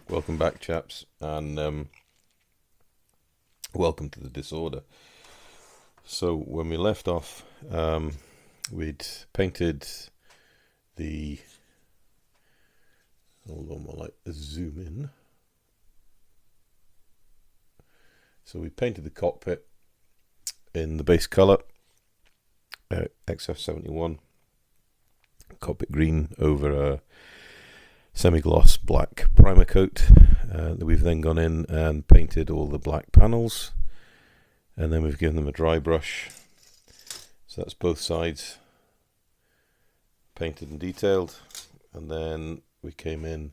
Welcome back, chaps, and welcome to the disorder. So when we left off, we'd painted the... Hold on while I zoom in. So we painted the cockpit in the base colour, XF71, cockpit green over a semi-gloss black primer coat. We've then gone in and painted all the black panels, and then we've given them a dry brush. So that's both sides painted and detailed, and then we came in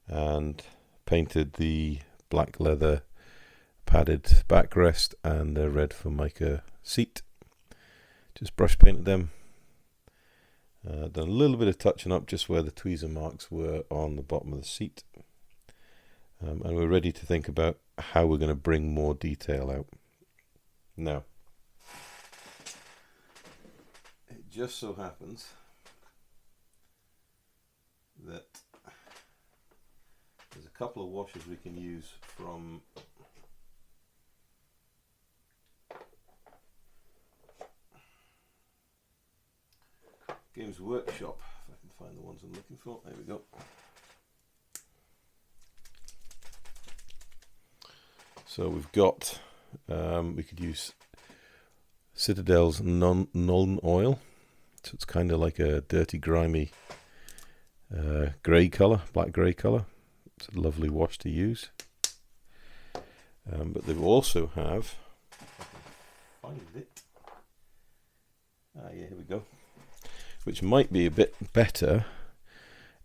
and painted the black leather padded backrest and the red Formica seat. Just brush painted them. Done a little bit of touching up just where the tweezer marks were on the bottom of the seat. And we're ready to think about how we're going to bring more detail out. Now, it just so happens that there's a couple of washes we can use from Games Workshop, if I can find the ones I'm looking for. There we go. So we've got, we could use Citadel's Nuln Oil. So it's kind of like a dirty, grimy grey colour, black grey colour. It's a lovely wash to use. But they also have, if I can find it. Yeah, here we go. Which might be a bit better,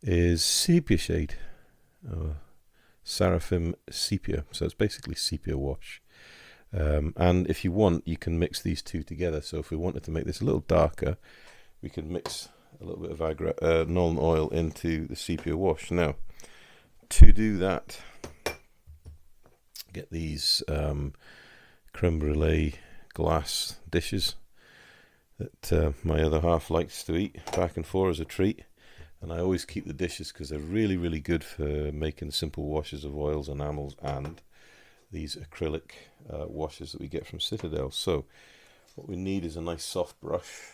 is sepia shade, Seraphim sepia. So it's basically sepia wash. And if you want, you can mix these two together. So if we wanted to make this a little darker, we could mix a little bit of Nuln oil into the sepia wash. Now, to do that, get these creme brulee glass dishes that my other half likes to eat back and forth as a treat, and I always keep the dishes because they're really, really good for making simple washes of oils, enamels, and these acrylic washes that we get from Citadel. So what we need is a nice soft brush.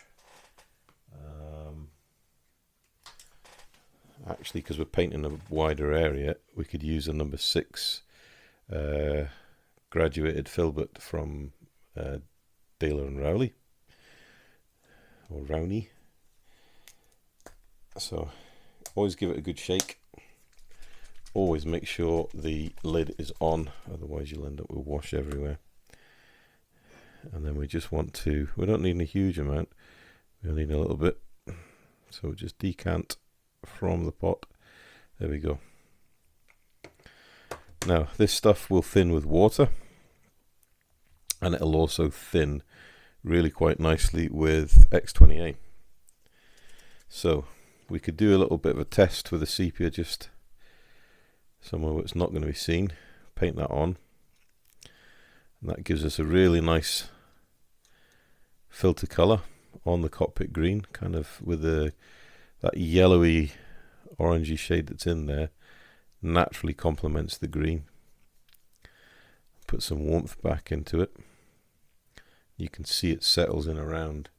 Actually, because we're painting a wider area, we could use a number 6 graduated filbert from Dale and Rowley. Or Rowney. So always give it a good shake. Always make sure the lid is on, otherwise you'll end up with wash everywhere. And then we just want to, we don't need a huge amount, we'll need a little bit. So we'll just decant from the pot. There we go. Now this stuff will thin with water, and it'll also thin really quite nicely with X28. So we could do a little bit of a test with the sepia, just somewhere where it's not going to be seen. Paint that on, and that gives us a really nice filter colour on the cockpit green, kind of with that yellowy orangey shade that's in there. Naturally complements the green. Put some warmth back into it. You can see it settles in around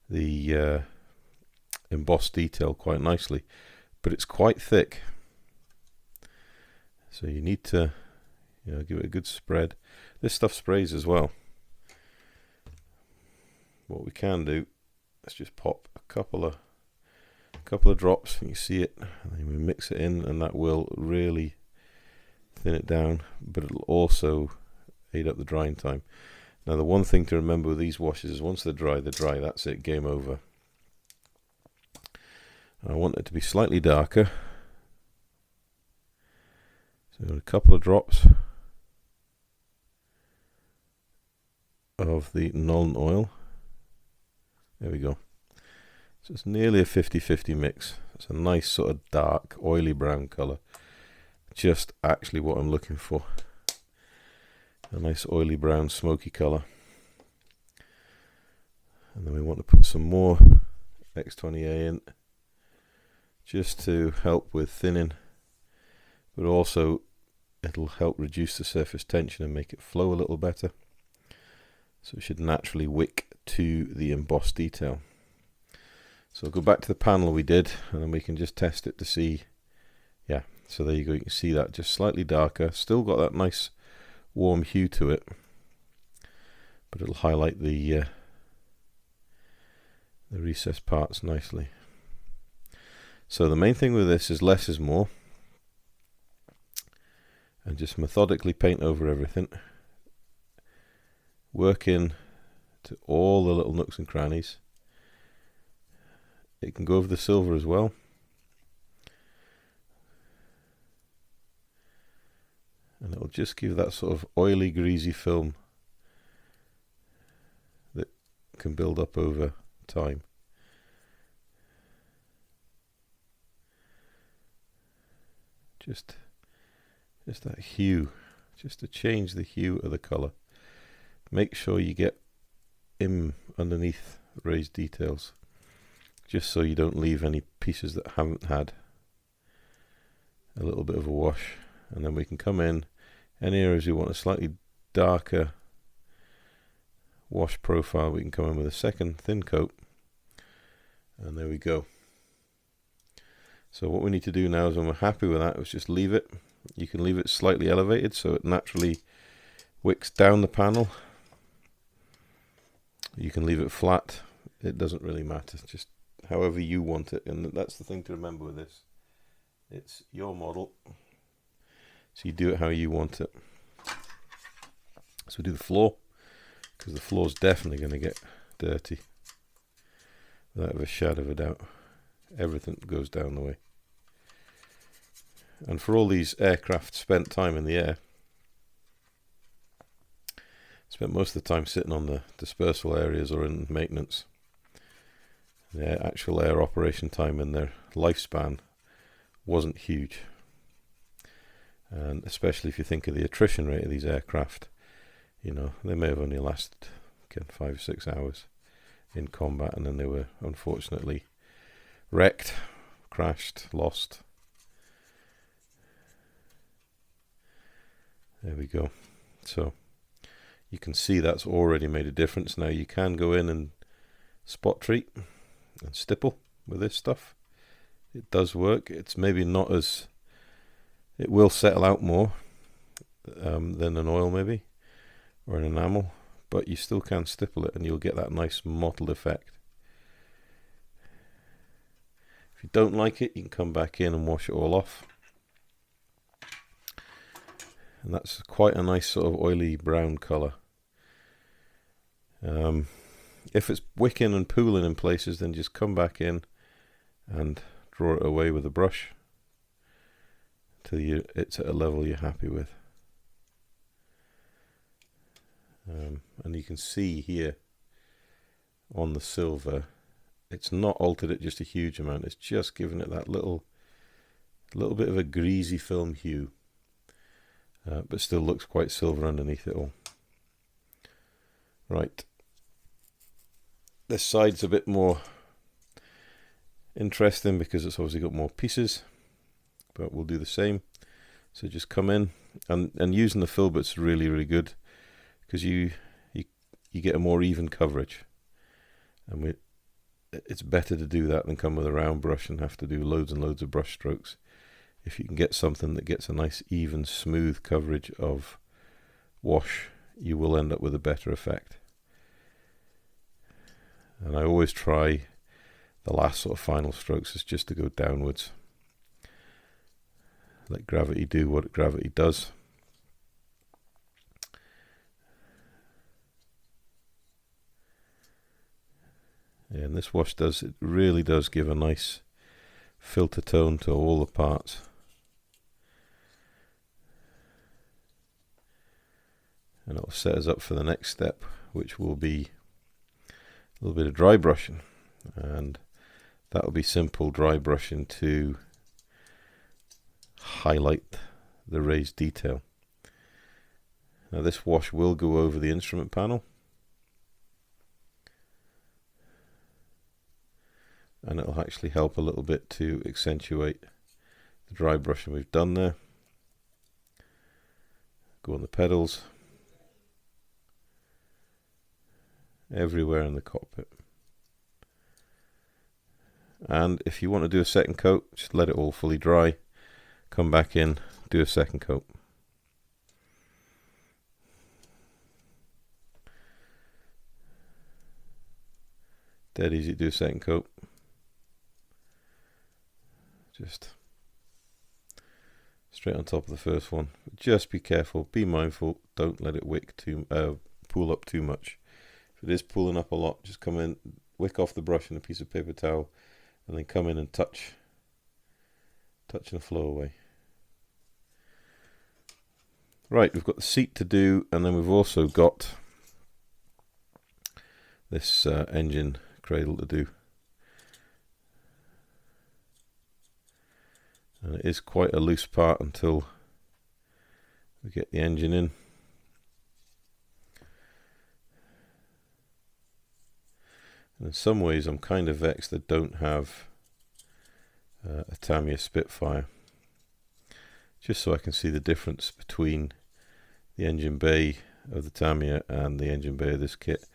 the embossed detail quite nicely, but it's quite thick, so you need to give it a good spread. This stuff sprays as well. What we can do is just pop a couple of drops, and you see it, and then we mix it in, and that will really thin it down, but it'll also aid up the drying time. Now the one thing to remember with these washes is once they're dry, that's it, game over. I want it to be slightly darker. So a couple of drops of the Nuln oil. There we go. So it's nearly a 50-50 mix. It's a nice sort of dark, oily brown colour. Just actually what I'm looking for. A nice oily brown smoky colour. And then we want to put some more X20A in, just to help with thinning. but also it'll help reduce the surface tension and make it flow a little better. So it should naturally wick to the embossed detail. So I'll go back to the panel we did, and then we can just test it to see. Yeah, so there you go, you can see that just slightly darker, still got that nice warm hue to it, but it'll highlight the recessed parts nicely. So the main thing with this is less is more, and just methodically paint over everything, work in to all the little nooks and crannies. It can go over the silver as well, and it'll just give that sort of oily, greasy film that can build up over time. Just that hue, just to change the hue of the color. Make sure you get in underneath raised details, just so you don't leave any pieces that haven't had a little bit of a wash. And then we can come in any areas we want a slightly darker wash profile, we can come in with a second thin coat, and there we go. So what we need to do now is, when we're happy with that, is just leave it. You can leave it slightly elevated so it naturally wicks down the panel. You can leave it flat, it doesn't really matter, just however you want it. And that's the thing to remember with this, it's your model, so you do it how you want it. So we do the floor, because the floor is definitely going to get dirty without a shadow of a doubt. Everything goes down the way. And for all these aircraft spent time in the air, spent most of the time sitting on the dispersal areas or in maintenance. The actual air operation time in their lifespan wasn't huge. And especially if you think of the attrition rate of these aircraft, you know, they may have only lasted 5 or 6 hours in combat, and then they were unfortunately wrecked, crashed, lost. There we go. So you can see that's already made a difference. Now you can go in and spot treat and stipple with this stuff. It does work. It's maybe not as, it will settle out more than an oil maybe, or an enamel, but you still can stipple it and you'll get that nice mottled effect. If you don't like it, you can come back in and wash it all off. And that's quite a nice sort of oily brown colour. If it's wicking and pooling in places, then just come back in and draw it away with a brush till it's at a level you're happy with. And you can see here on the silver, it's not altered it just a huge amount, it's just given it that little bit of a greasy film hue, but still looks quite silver underneath it all. Right, this side's a bit more interesting because it's obviously got more pieces, but we'll do the same. So just come in, and using the filbert's really, really good, because you get a more even coverage, and it's better to do that than come with a round brush and have to do loads and loads of brush strokes. If you can get something that gets a nice even smooth coverage of wash, you will end up with a better effect. And I always try the last sort of final strokes is just to go downwards. Let gravity do what gravity does. Yeah, and this wash it really does give a nice filter tone to all the parts. And it'll set us up for the next step, which will be a little bit of dry brushing, and that will be simple dry brushing to highlight the raised detail. Now this wash will go over the instrument panel, and it'll actually help a little bit to accentuate the dry brushing we've done there. go on the pedals, everywhere in the cockpit. And if you want to do a second coat, just let it all fully dry, come back in, do a second coat. Dead easy to do a second coat. Just straight on top of the first one. Just be careful, be mindful, don't let it pool up too much. If it is pooling up a lot, just come in, wick off the brush in a piece of paper towel, and then come in and touch and flow away. Right, we've got the seat to do, and then we've also got this engine cradle to do. And it is quite a loose part until we get the engine in. And in some ways I'm kind of vexed that I don't have a Tamiya Spitfire, just so I can see the difference between the engine bay of the Tamiya and the engine bay of this kit,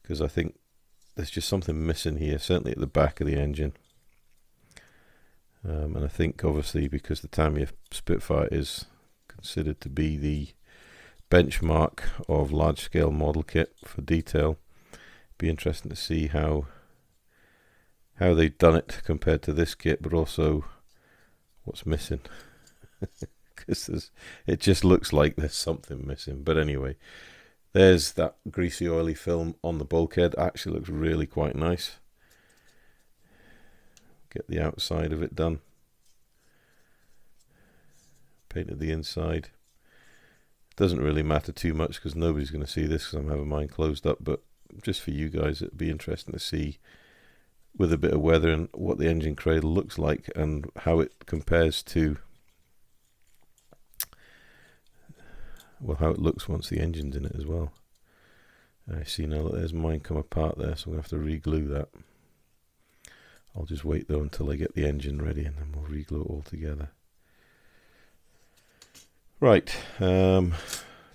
because I think there's just something missing here, certainly at the back of the engine. And I think obviously because the Tamiya Spitfire is considered to be the benchmark of large scale model kit for detail, it'd be interesting to see how they've done it compared to this kit, but also what's missing. Because it just looks like there's something missing. But anyway, there's that greasy oily film on the bulkhead. Actually looks really quite nice. Get the outside of it done. Painted the inside. Doesn't really matter too much because nobody's going to see this because I'm having mine closed up, but just for you guys it'd be interesting to see with a bit of weather and what the engine cradle looks like and how it compares to, well, how it looks once the engine's in it as well. I see now that there's mine come apart there, so I'm going to have to re-glue that. I'll just wait though until I get the engine ready and then we'll re-glue it all together. Right,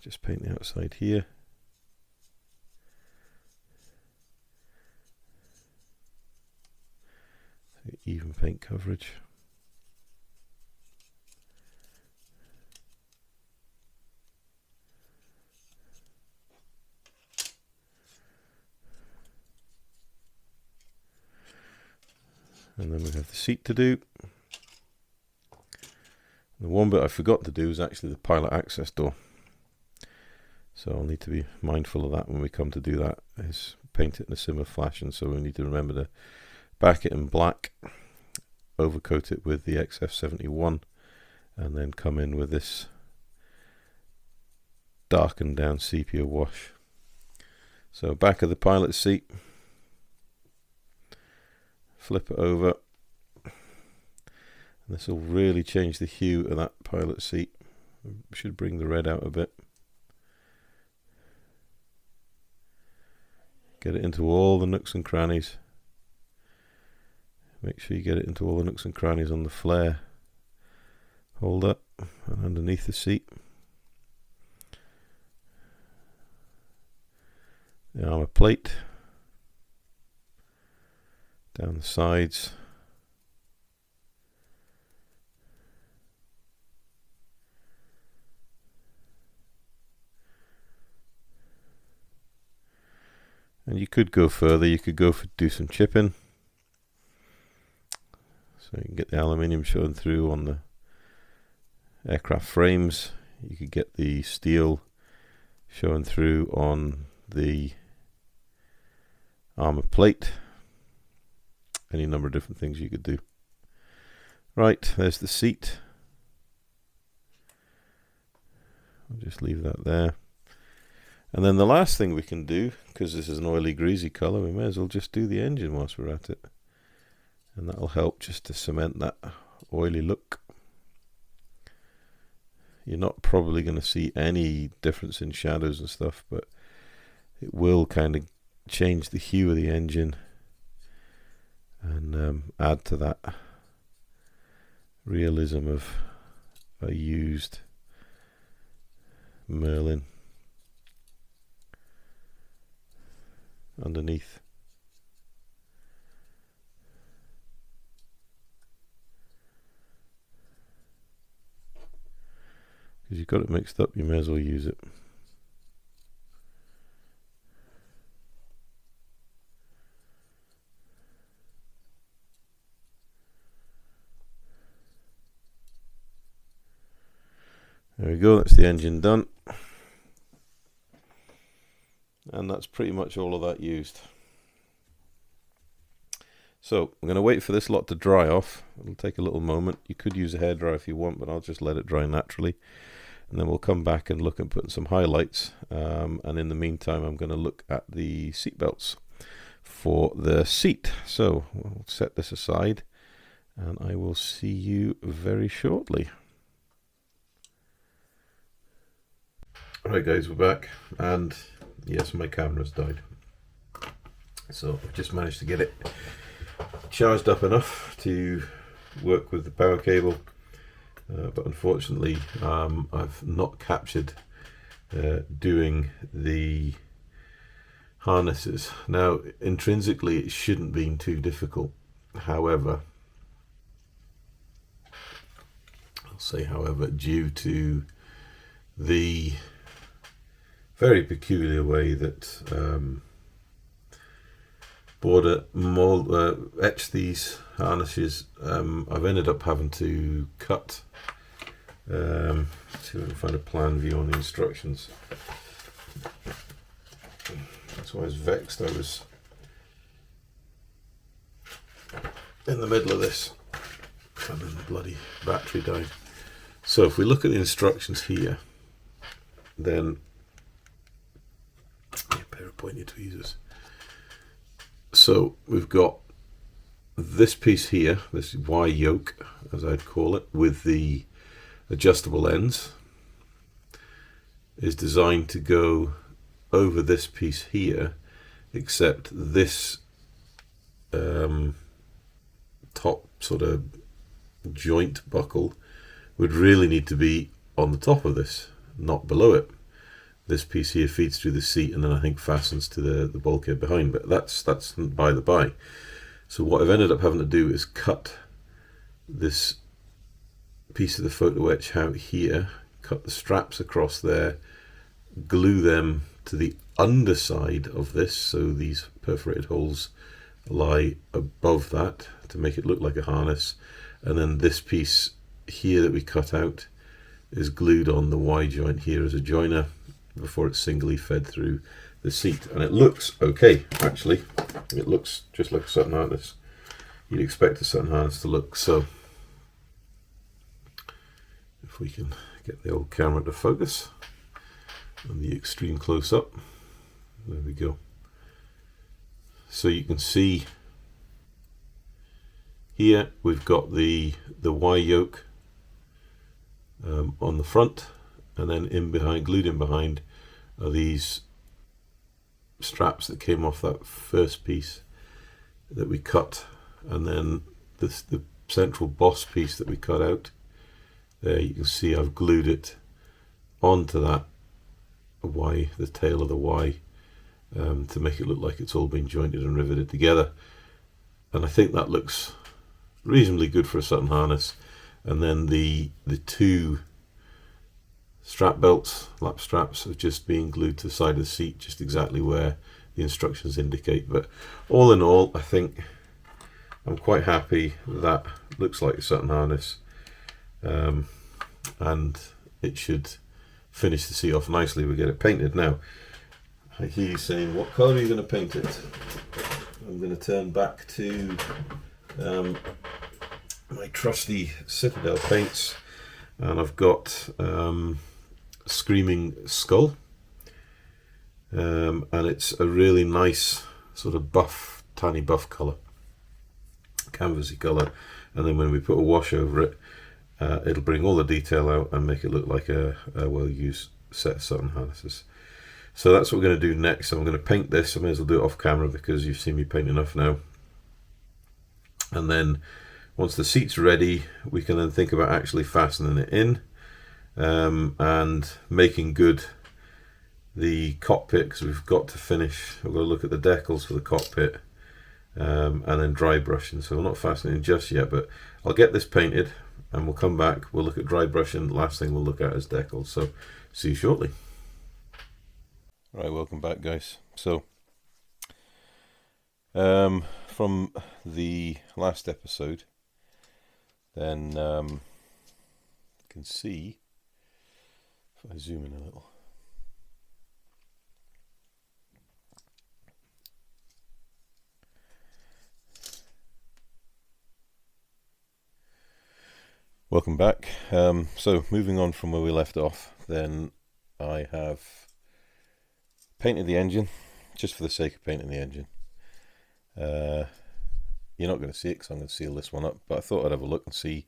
just paint the outside here. Even paint coverage. And then we have the seat to do. The one bit I forgot to do is actually the pilot access door. So I'll need to be mindful of that when we come to do that, is paint it in a similar fashion. So we need to remember to back it in black, overcoat it with the XF71, and then come in with this darkened down sepia wash. So back of the pilot seat, flip it over, and this will really change the hue of that pilot seat. Should bring the red out a bit. Get it into all the nooks and crannies. Make sure you get it into all the nooks and crannies on the flare holder and underneath the seat. The armour plate down the sides. And you could go further, you could go do some chipping. So you can get the aluminium showing through on the aircraft frames. You could get the steel showing through on the armour plate. Any number of different things you could do. Right, there's the seat. I'll just leave that there. And then the last thing we can do, because this is an oily greasy colour, we may as well just do the engine whilst we're at it. And that'll help just to cement that oily look. You're not probably going to see any difference in shadows and stuff, but it will kind of change the hue of the engine and add to that realism of a used Merlin underneath. Because you've got it mixed up, you may as well use it. There we go, that's the engine done. And that's pretty much all of that used. So I'm going to wait for this lot to dry off. It'll take a little moment. You could use a hairdryer if you want, but I'll just let it dry naturally. And then we'll come back and look at putting some highlights. And in the meantime, I'm going to look at the seat belts for the seat. So we'll set this aside and I will see you very shortly. Alright guys, we're back, and yes, my camera's died. So I've just managed to get it charged up enough to work with the power cable, but unfortunately I've not captured doing the harnesses. Now intrinsically it shouldn't be too difficult, however, I'll say however, due to the very peculiar way that Border etch these harnesses, I've ended up having to cut. See if I can find a plan view on the instructions. That's why I was vexed. I was in the middle of this and then the bloody battery died. So if we look at the instructions here, then a pair of pointy tweezers. So we've got this piece here, this Y yoke as I'd call it, with the adjustable ends, is designed to go over this piece here, except this top sort of joint buckle would really need to be on the top of this, not below it. This piece here feeds through the seat and then I think fastens to the bulkhead behind, but that's by the by. So what I've ended up having to do is cut this piece of the photo etch out here, cut the straps across there, glue them to the underside of this, so these perforated holes lie above that to make it look like a harness, and then this piece here that we cut out is glued on the Y joint here as a joiner before it's singly fed through the seat, and it looks okay. Actually, it looks just like a Sutton harness you'd expect a Sutton harness to look. So if we can get the old camera to focus on the extreme close-up, there we go. So you can see here we've got the Y yoke on the front, and then in behind, glued in behind, are these straps that came off that first piece that we cut, and then the central boss piece that we cut out. There you can see I've glued it onto that Y, the tail of the Y, to make it look like it's all been jointed and riveted together. And I think that looks reasonably good for a Sutton harness. And then the two strap belts, lap straps, have just been glued to the side of the seat, just exactly where the instructions indicate. But all in all, I think I'm quite happy. That looks like a Sutton harness, and it should finish the seat off nicely. We get it painted now. I hear you saying, what colour are you going to paint it? I'm going to turn back to my trusty Citadel paints, and I've got Screaming Skull, and it's a really nice sort of buff, tiny buff colour, canvasy colour, and then when we put a wash over it, it'll bring all the detail out and make it look like a well-used set of Sutton harnesses. So that's what we're going to do next. So I'm going to paint this. I may as well do it off camera because you've seen me paint enough now. And then once the seat's ready, we can then think about actually fastening it in. and making good the cockpit, because we've got to finish. We've got to look at the decals for the cockpit, and then dry brushing. So we're not fastening just yet, but I'll get this painted and we'll come back. We'll look at dry brushing. The last thing we'll look at is decals. So see you shortly. Right, welcome back, guys. So from the last episode, then you can see, if I zoom in a little, welcome back. So moving on from where we left off, then I have painted the engine just for the sake of painting the engine. You're not going to see it because I'm going to seal this one up, but I thought I'd have a look and see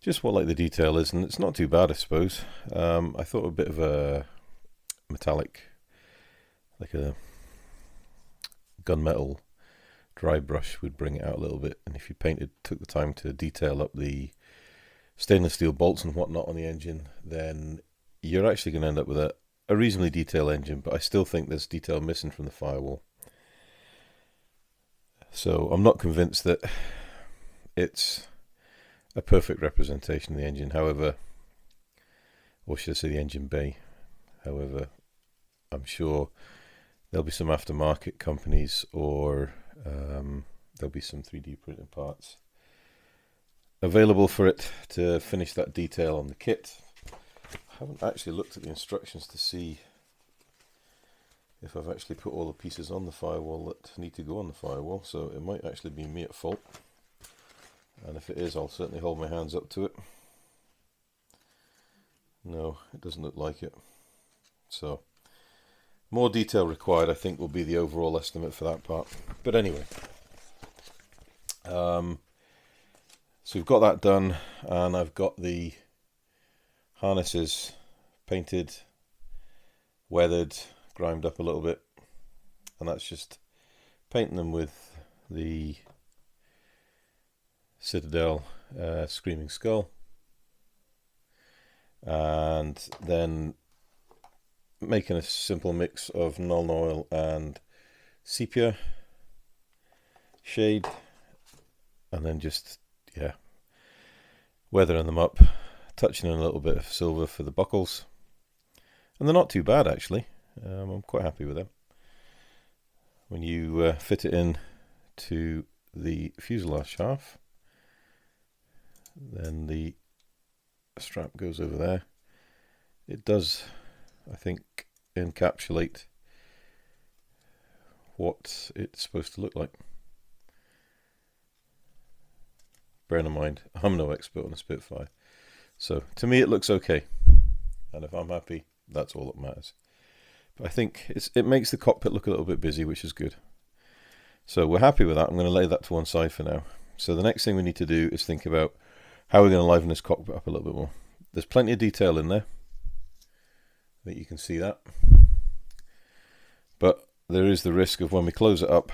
just what the detail is, and it's not too bad, I suppose. I thought a bit of a metallic, like a gunmetal dry brush would bring it out a little bit, and if you took the time to detail up the stainless steel bolts and whatnot on the engine, then you're actually going to end up with a reasonably detailed engine, but I still think there's detail missing from the firewall. So I'm not convinced that it's a perfect representation of the engine, however, or should I say the engine bay. However, I'm sure there'll be some aftermarket companies, or there'll be some 3D printed parts available for it to finish that detail on the kit. I haven't actually looked at the instructions to see if I've actually put all the pieces on the firewall that need to go on the firewall, so it might actually be me at fault, and if it is, I'll certainly hold my hands up to it. No, it doesn't look like it. So more detail required, I think, will be the overall estimate for that part. But anyway, so we've got that done, and I've got the harnesses painted, weathered, grimed up a little bit, and that's just painting them with the Citadel Screaming Skull, and then making a simple mix of Nuln Oil and sepia shade, and then just weathering them up, touching in a little bit of silver for the buckles, and they're not too bad actually. I'm quite happy with them. When you fit it in to the fuselage shaft, then the strap goes over there. It does, I think, encapsulate what it's supposed to look like. Bearing in mind, I'm no expert on a Spitfire, so to me it looks okay, and if I'm happy, that's all that matters. But I think it makes the cockpit look a little bit busy, which is good. So we're happy with that. I'm going to lay that to one side for now. So the next thing we need to do is think about how we're going to liven this cockpit up a little bit more. There's plenty of detail in there. I think you can see that. But there is the risk of when we close it up,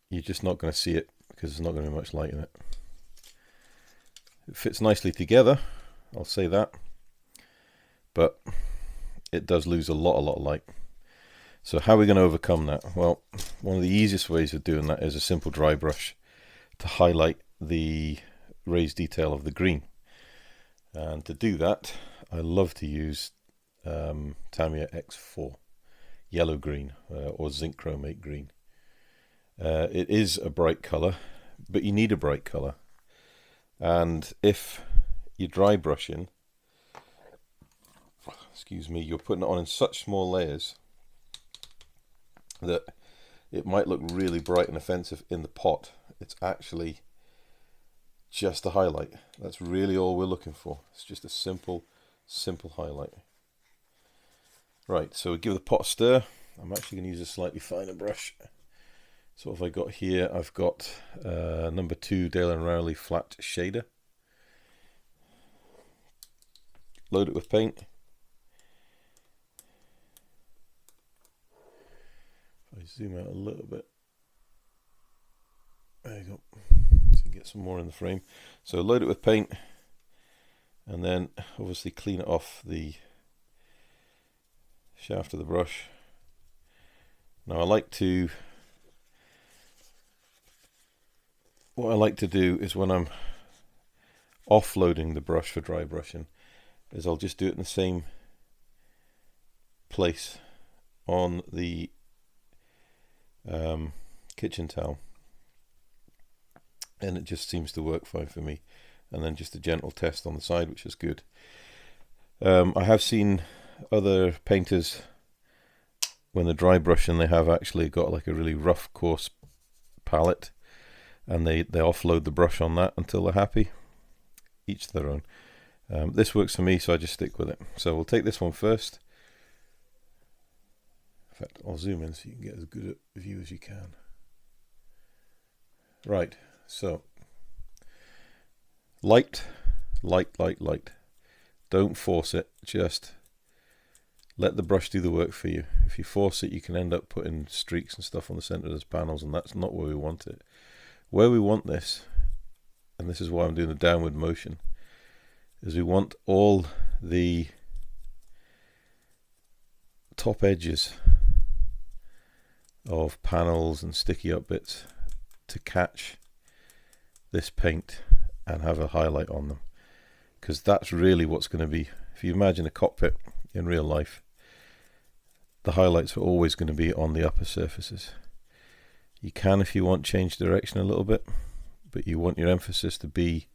you're just not going to see it because there's not going to be much light in it. It fits nicely together, I'll say that, but it does lose a lot of light. So how are we going to overcome that? Well, one of the easiest ways of doing that is a simple dry brush to highlight the raised detail of the green. And to do that, I love to use Tamiya X4 yellow green or zinc chromate green. It is a bright colour, but you need a bright colour. And if you're dry brushing, you're putting it on in such small layers that it might look really bright and offensive in the pot. It's actually just a highlight. That's really all we're looking for. It's just a simple highlight. Right, so we give the pot a stir. I'm actually going to use a slightly finer brush. So what have I got here? I've got number 2 Dale & Rowley flat shader. Load it with paint. If I zoom out a little bit, there you go. So you get some more in the frame. So load it with paint, and then obviously clean it off the shaft of the brush. Now what I like to do is when I'm offloading the brush for dry brushing, is I'll just do it in the same place on the kitchen towel, and it just seems to work fine for me. And then just a gentle test on the side, which is good. I have seen other painters, when they're dry brushing, they have actually got like a really rough, coarse palette, and they offload the brush on that until they're happy. Each to their own. This works for me, so I just stick with it. So we'll take this one first. In fact, I'll zoom in so you can get as good a view as you can. Right, so light. Don't force it, just let the brush do the work for you. If you force it, you can end up putting streaks and stuff on the center of those panels, and that's not where we want it. Where we want this, and this is why I'm doing the downward motion, is we want all the top edges of panels and sticky up bits to catch this paint and have a highlight on them, because that's really what's going to be, if you imagine a cockpit in real life, the highlights are always going to be on the upper surfaces. You can, if you want, change direction a little bit, but you want your emphasis to be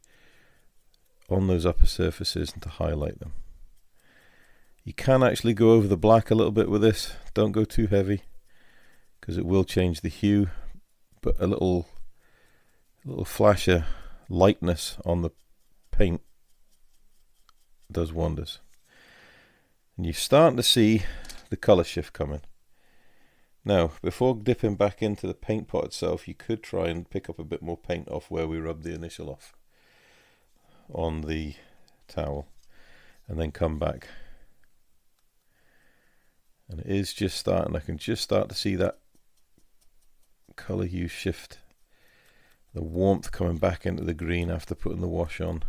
on those upper surfaces and to highlight them. You can actually go over the black a little bit with this. Don't go too heavy, because it will change the hue, but a little flash of lightness on the paint does wonders. And you're starting to see the color shift coming. Now, before dipping back into the paint pot itself, you could try and pick up a bit more paint off where we rubbed the initial off on the towel, and then come back. And it is just starting, I can just start to see that color hue shift, the warmth coming back into the green after putting the wash on,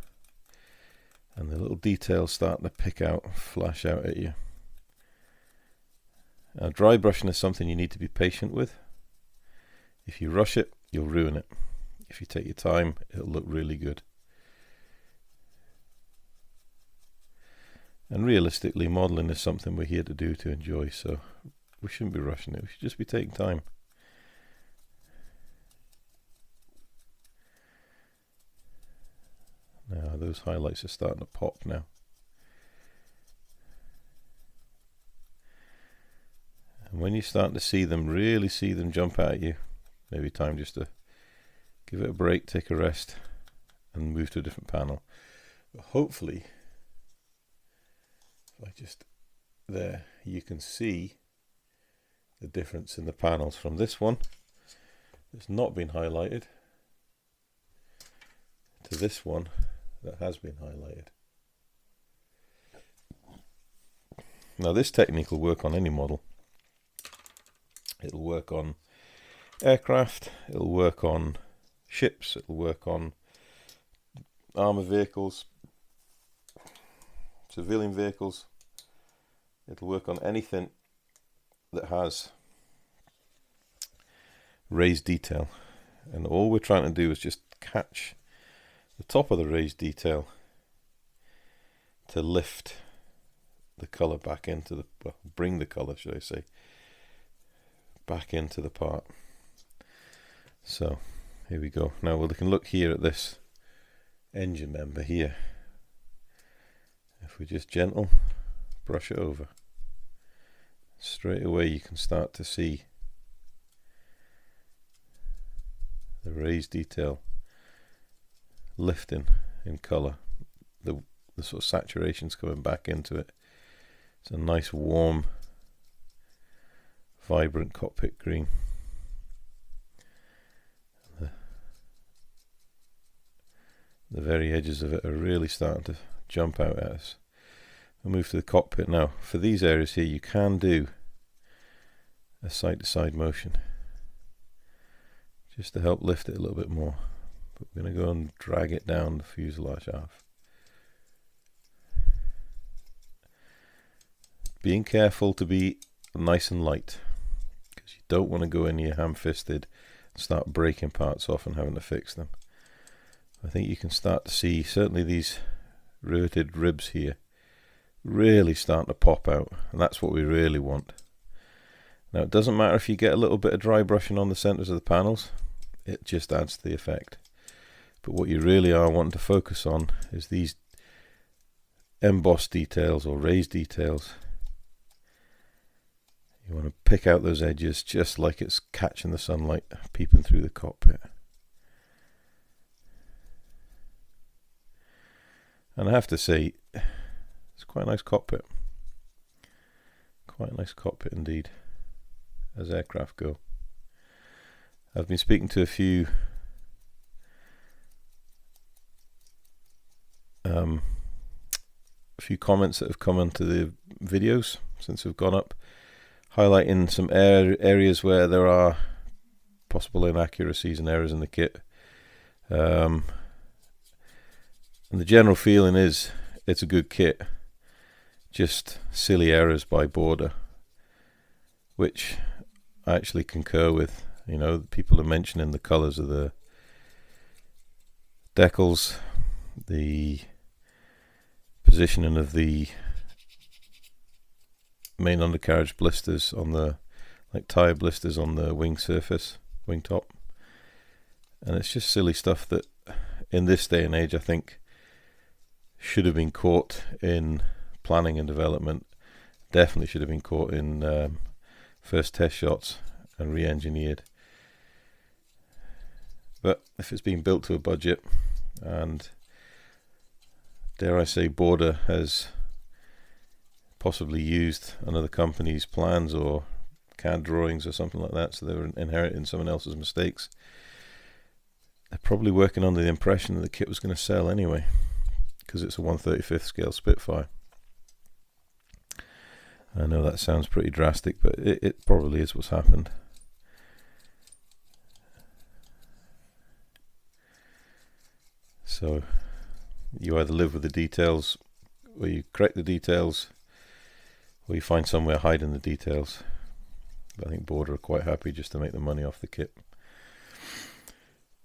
and the little details starting to pick out, flash out at you. Now, dry brushing is something you need to be patient with. If you rush it, you'll ruin it. If you take your time, it'll look really good. And realistically, modeling is something we're here to do, to enjoy, so we shouldn't be rushing it. We should just be taking time. Now, those highlights are starting to pop now. And when you start to see them, really see them jump out at you, maybe time just to give it a break, take a rest, and move to a different panel. But hopefully, if I just, there, you can see the difference in the panels from this one that's not been highlighted to this one that has been highlighted. Now, this technique will work on any model. It'll work on aircraft, it'll work on ships, it'll work on armored vehicles, civilian vehicles. It'll work on anything that has raised detail. And all we're trying to do is just catch the top of the raised detail to lift the color back into the, well, bring the color, should I say, back into the part. So here we go. Now we can look here at this engine member here. If we just gentle brush it over, straight away you can start to see the raised detail lifting in color. The sort of saturation's coming back into it. It's a nice warm, vibrant cockpit green. The very edges of it are really starting to jump out at us. We'll move to the cockpit now. For these areas here, you can do a side to side motion just to help lift it a little bit more. But we're going to go and drag it down the fuselage half. Being careful to be nice and light, because you don't want to go in here ham-fisted and start breaking parts off and having to fix them. I think you can start to see certainly these riveted ribs here really starting to pop out, and that's what we really want. Now it doesn't matter if you get a little bit of dry brushing on the centers of the panels, it just adds to the effect. But what you really are wanting to focus on is these embossed details or raised details. You want to pick out those edges just like it's catching the sunlight peeping through the cockpit. And I have to say, it's quite a nice cockpit. Quite a nice cockpit indeed, as aircraft go. I've been speaking to a few comments that have come onto the videos since we've gone up, highlighting some areas where there are possible inaccuracies and errors in the kit. And the general feeling is it's a good kit, just silly errors by Border, which I actually concur with. You know, people are mentioning the colours of the decals, the positioning of the main undercarriage blisters on the, like tyre blisters on the wing surface, wing top, and it's just silly stuff that in this day and age I think should have been caught in planning and development, definitely should have been caught in first test shots and re-engineered. But if it's been built to a budget, and dare I say Border has possibly used another company's plans or CAD drawings or something like that, so they were inheriting someone else's mistakes, they're probably working under the impression that the kit was going to sell anyway, because it's a 1/35th scale Spitfire. I know that sounds pretty drastic, but it probably is what's happened. So you either live with the details, or you correct the details, or you find somewhere hiding the details. But I think Border are quite happy just to make the money off the kit.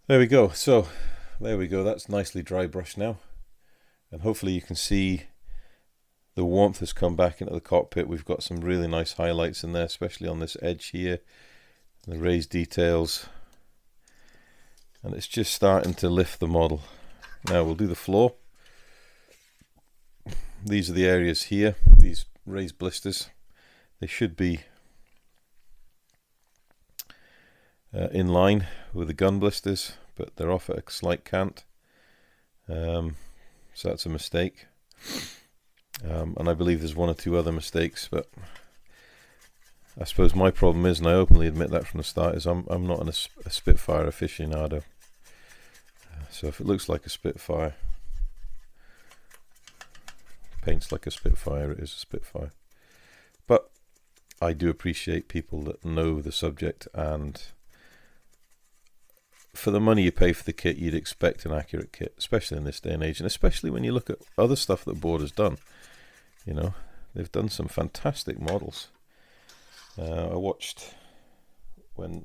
There we go. So there we go. That's nicely dry brushed now, and hopefully you can see the warmth has come back into the cockpit. We've got some really nice highlights in there, especially on this edge here, the raised details, and it's just starting to lift the model. Now we'll do the floor. These are the areas here, these raised blisters. They should be in line with the gun blisters, but they're off at a slight cant, so that's a mistake. And I believe there's one or two other mistakes, but I suppose my problem is, and I openly admit that from the start, is I'm not a Spitfire aficionado. So if it looks like a Spitfire, paints like a Spitfire, it is a Spitfire. But I do appreciate people that know the subject, and for the money you pay for the kit, you'd expect an accurate kit, especially in this day and age, and especially when you look at other stuff that Border's done. You know, they've done some fantastic models. I watched when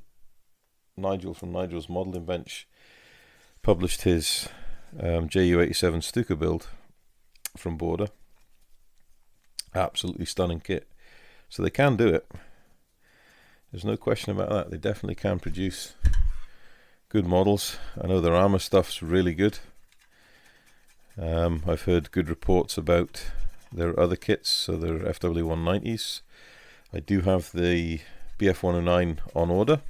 Nigel from Nigel's Modelling Bench published his JU87 Stuka build from Border. Absolutely stunning kit. So they can do it. There's no question about that. They definitely can produce good models. I know their armor stuff's really good. I've heard good reports about their other kits, so their FW190s. I do have the BF109 on order,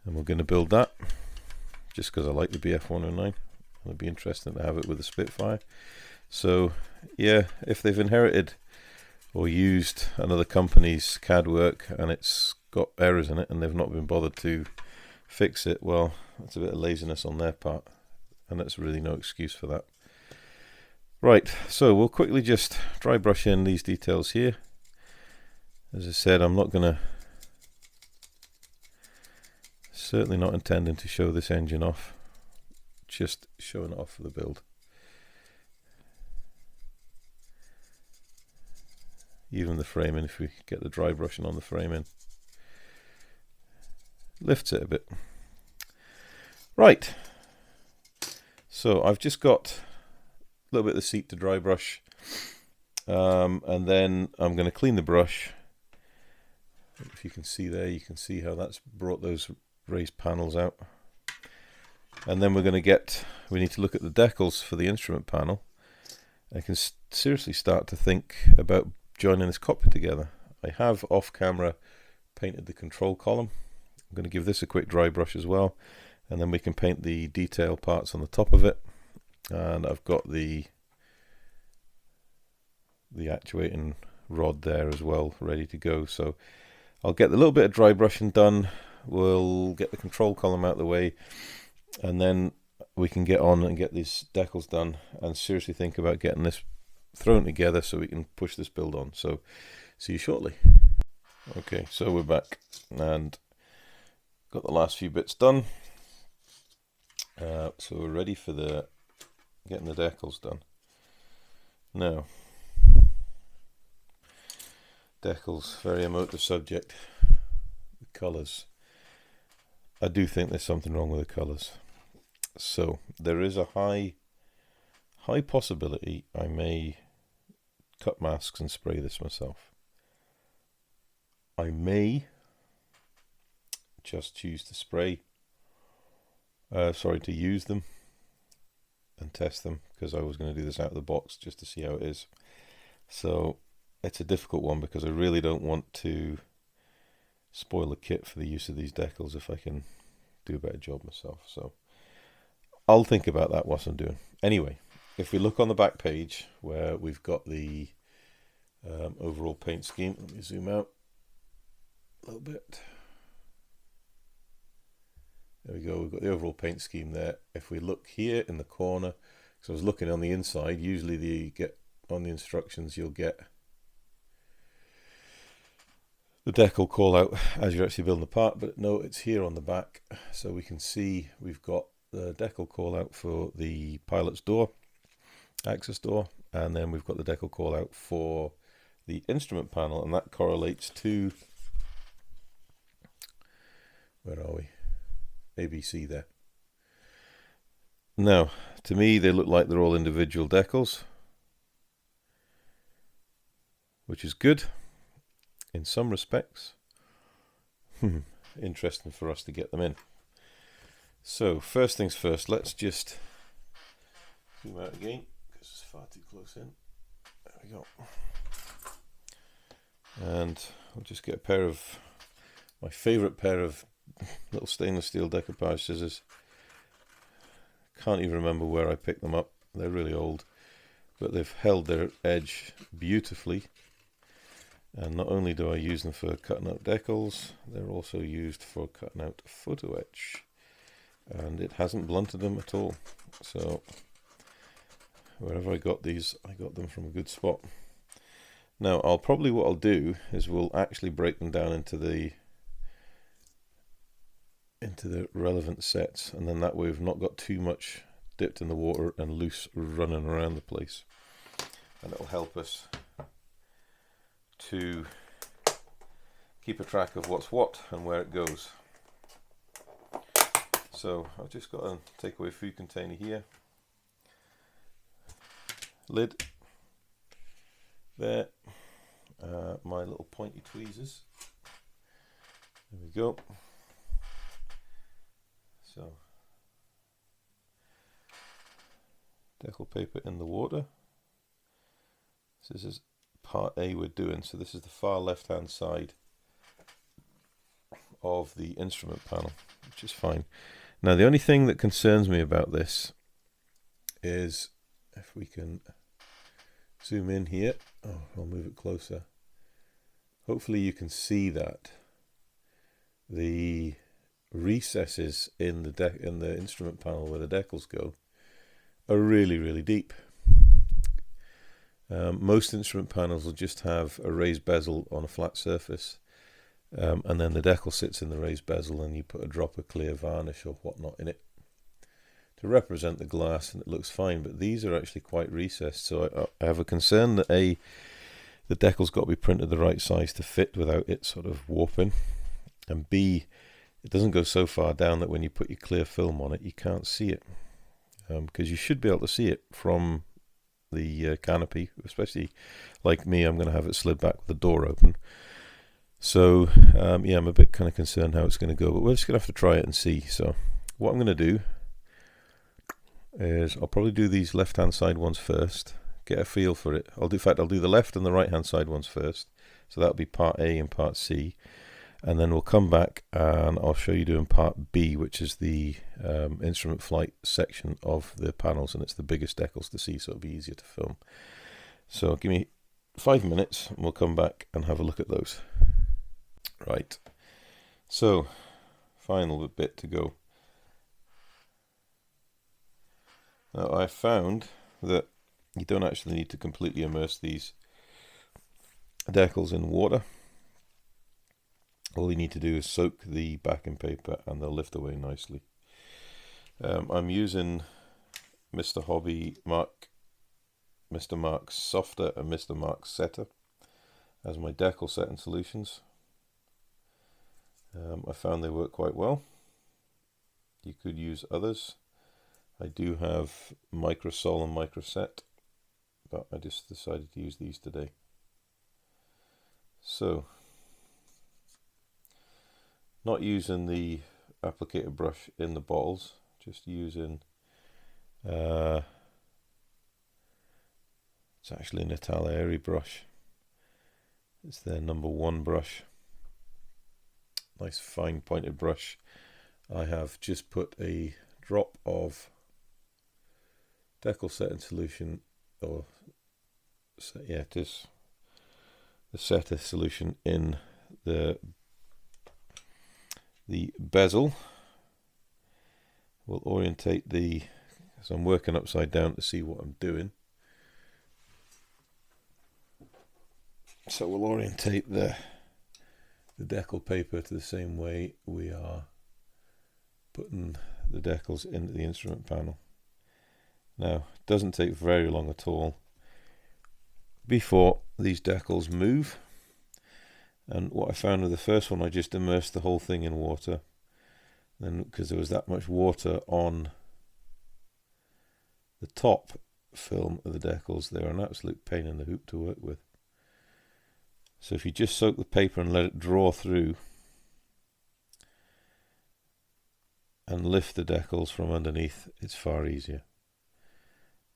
and we're going to build that just because I like the BF109. It'll be interesting to have it with the Spitfire. So yeah, if they've inherited or used another company's CAD work and it's got errors in it and they've not been bothered to fix it, well, that's a bit of laziness on their part, and that's really no excuse for that. Right, so we'll quickly just dry brush in these details here. As I said, I'm not gonna, certainly not intending to show this engine off just showing it off for the build. Even the framing, if we get the dry brushing on the framing, lifts it a bit. Right, so I've just got a little bit of the seat to dry brush, and then I'm going to clean the brush. If you can see there, you can see how that's brought those raised panels out. And then we're going to we need to look at the decals for the instrument panel. I can seriously start to think about joining this cockpit together. I have off camera painted the control column. I'm going to give this a quick dry brush as well, and then we can paint the detail parts on the top of it. And I've got the actuating rod there as well, ready to go. So I'll get a little bit of dry brushing done. We'll get the control column out of the way, and then we can get on and get these decals done and seriously think about getting this thrown together so we can push this build on. So see you shortly. Okay, so we're back and got the last few bits done. So we're ready for getting the decals done. Now, decals, very emotive subject. The colours. I do think there's something wrong with the colours. So there is a high possibility I may cut masks and spray this myself. I may just choose to to use them and test them, because I was going to do this out of the box just to see how it is. So it's a difficult one because I really don't want to spoil the kit for the use of these decals if I can do a better job myself. So I'll think about that whilst I'm doing. Anyway, if we look on the back page where we've got the overall paint scheme, let me zoom out a little bit. There we go, we've got the overall paint scheme there. If we look here in the corner, so I was looking on the inside, usually on the instructions you'll get the decal call out as you're actually building the part, but no, it's here on the back. So we can see we've got the decal call out for the pilot's door, access door, and then we've got the decal call out for the instrument panel, and that correlates to, where are we? ABC there. Now, to me, they look like they're all individual decals, which is good in some respects. Interesting for us to get them in. So, first things first, let's just zoom out again because it's far too close in. There we go. And I'll just get a pair of my favourite pair of little stainless steel decoupage scissors. Can't even remember where I picked them up. They're really old, but they've held their edge beautifully. And not only do I use them for cutting out decals, they're also used for cutting out photo etch, and it hasn't blunted them at all. So wherever I got these, I got them from a good spot. Now what I'll do is we'll actually break them down into the relevant sets, and then that way we've not got too much dipped in the water and loose running around the place, and it'll help us to keep a track of what's what and where it goes. So I've just got a takeaway food container here, lid there, my little pointy tweezers, there we go. So, decal paper in the water. This is part A we're doing, so this is the far left hand side of the instrument panel, which is fine. Now the only thing that concerns me about this is, if we can zoom in here, I'll move it closer. Hopefully you can see that the recesses in the instrument panel where the decals go are really, really deep. Most instrument panels will just have a raised bezel on a flat surface, and then the decal sits in the raised bezel, and you put a drop of clear varnish or whatnot in it to represent the glass, and it looks fine, but these are actually quite recessed, so I have a concern that A, the decal's got to be printed the right size to fit without it sort of warping, and B, it doesn't go so far down that when you put your clear film on it you can't see it, because you should be able to see it from the canopy, especially like me. I'm going to have it slid back with the door open. So yeah, I'm a bit kind of concerned how it's going to go, but we're just going to have to try it and see. So what I'm going to do is I'll probably do these left hand side ones first, get a feel for it. In fact, I'll do the left and the right hand side ones first. So that'll be part A and part C, and then we'll come back and I'll show you doing part B, which is the instrument flight section of the panels, and it's the biggest decals to see, so it'll be easier to film. So give me 5 minutes and we'll come back and have a look at those. Right, so final bit to go. Now I found that you don't actually need to completely immerse these decals in water. All you need to do is soak the backing paper and they'll lift away nicely. I'm using Mr. Hobby Mr. Mark's Softer and Mr. Mark's Setter as my decal setting solutions. I found they work quite well. You could use others. I do have Microsol and Microset, but I just decided to use these today. So, not using the applicator brush in the bottles, just using it's actually an Italeri brush. It's their #1 brush. Nice fine pointed brush. I have just put a drop of decal setting solution, or yeah, it is the setter solution in the bezel. We'll orientate so I'm working upside down to see what I'm doing. So we'll orientate the decal paper to the same way we are putting the decals into the instrument panel. Now, it doesn't take very long at all before these decals move. And what I found with the first one, I just immersed the whole thing in water. Then, because there was that much water on the top film of the decals, they're an absolute pain in the hoop to work with. So if you just soak the paper and let it draw through and lift the decals from underneath, it's far easier.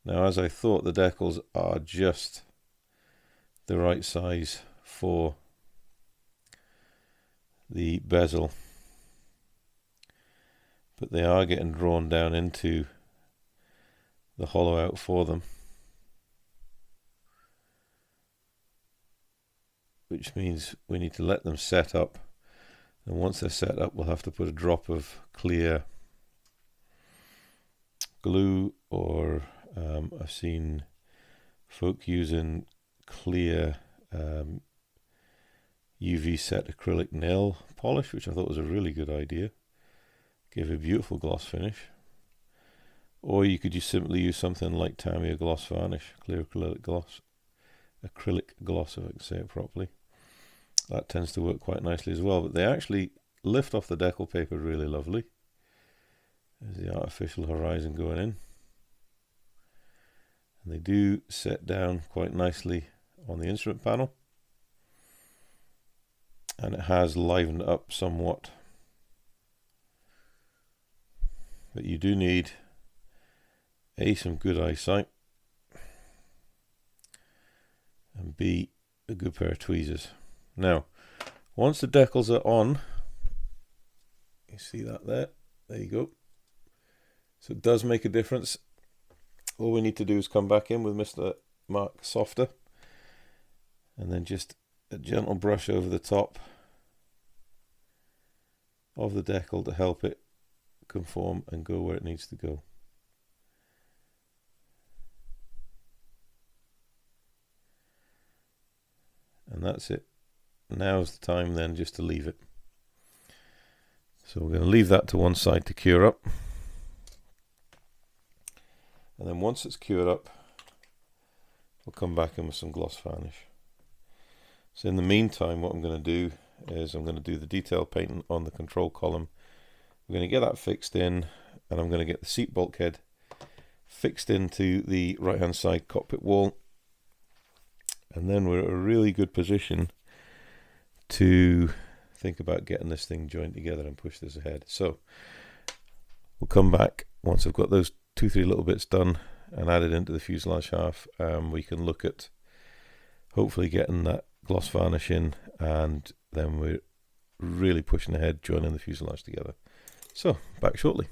Now, as I thought, the decals are just the right size for the bezel, but they are getting drawn down into the hollow out for them, which means we need to let them set up, and once they're set up we'll have to put a drop of clear glue, or I've seen folk using clear UV set acrylic nail polish, which I thought was a really good idea. Gave a beautiful gloss finish. Or you could just simply use something like Tamiya gloss varnish, clear acrylic gloss, if I can say it properly. That tends to work quite nicely as well, but they actually lift off the decal paper really lovely. There's the artificial horizon going in. And they do set down quite nicely on the instrument panel. And it has livened up somewhat. But you do need A, some good eyesight, and B, a good pair of tweezers. Now, once the decals are on, you see that there you go. So it does make a difference. All we need to do is come back in with Mr. Mark Softer, and then just a gentle brush over the top of the decal to help it conform and go where it needs to go. And that's it. Now's the time then just to leave it. So we're going to leave that to one side to cure up. And then once it's cured up, we'll come back in with some gloss varnish. So in the meantime, what I'm going to do is I'm going to do the detail painting on the control column. I'm going to get that fixed in, and I'm going to get the seat bulkhead fixed into the right hand side cockpit wall, and then we're at a really good position to think about getting this thing joined together and push this ahead. So we'll come back once I've got those 2-3 little bits done and added into the fuselage half. We can look at hopefully getting that gloss varnish in, and then we're really pushing ahead, joining the fuselage together. So back shortly.